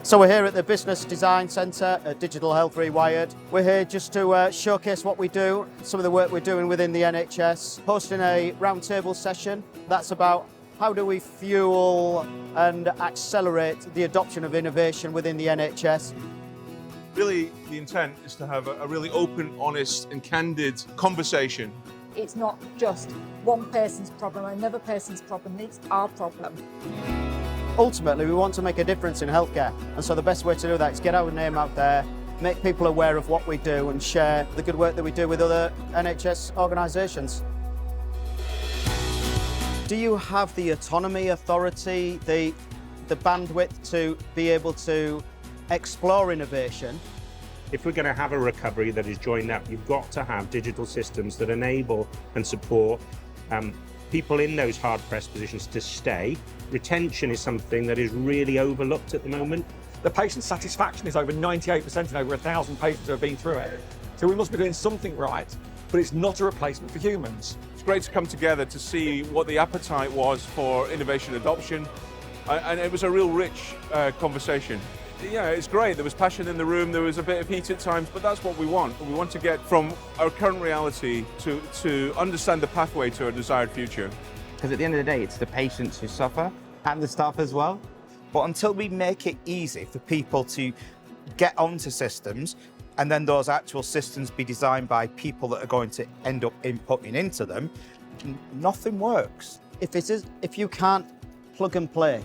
So we're here at the Business Design Centre at Digital Health Rewired. We're here just to showcase what we do, some of the work we're doing within the NHS, hosting a roundtable session that's about how do we fuel and accelerate the adoption of innovation within the NHS. Really, the intent is to have a really open, honest and candid conversation. It's not just one person's problem, another person's problem, it's our problem. Ultimately, we want to make a difference in healthcare, and so the best way to do that is get our name out there, make people aware of what we do and share the good work that we do with other NHS organisations. Do you have the autonomy, authority, the bandwidth to be able to explore innovation? If we're going to have a recovery that is joined up, you've got to have digital systems that enable and support people in those hard-pressed positions to stay. Retention is something that is really overlooked at the moment. The patient satisfaction is over 98% in over 1,000 patients who have been through it. So we must be doing something right, but it's not a replacement for humans. It's great to come together to see what the appetite was for innovation adoption, and it was a real rich conversation. Yeah, it's great. There was passion in the room, there was a bit of heat at times, but that's what we want. We want to get from our current reality to understand the pathway to a desired future. Because at the end of the day, it's the patients who suffer and the staff as well. But until we make it easy for people to get onto systems, and then those actual systems be designed by people that are going to end up inputting into them, nothing works. If you can't plug and play,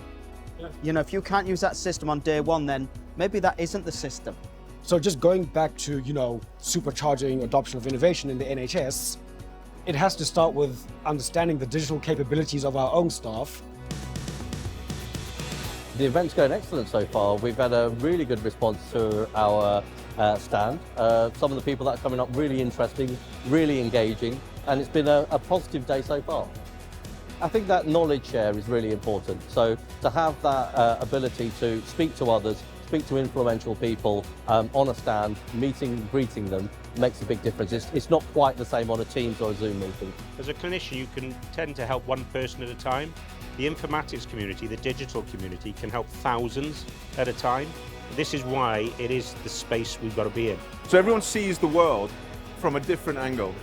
you know, if you can't use that system on day one, then maybe that isn't the system. So just going back to, supercharging adoption of innovation in the NHS, it has to start with understanding the digital capabilities of our own staff. The event's going excellent so far. We've had a really good response to our stand. Some of the people that are coming up really interesting, really engaging, and it's been a positive day so far. I think that knowledge share is really important. So to have that ability to speak to others, speak to influential people on a stand, greeting them, makes a big difference. It's not quite the same on a Teams or a Zoom meeting. As a clinician, you can tend to help one person at a time. The informatics community, the digital community, can help thousands at a time. This is why it is the space we've got to be in. So everyone sees the world from a different angle.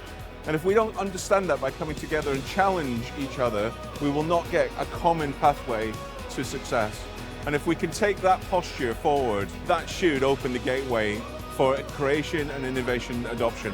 And if we don't understand that by coming together and challenge each other, we will not get a common pathway to success. And if we can take that posture forward, that should open the gateway for creation and innovation adoption.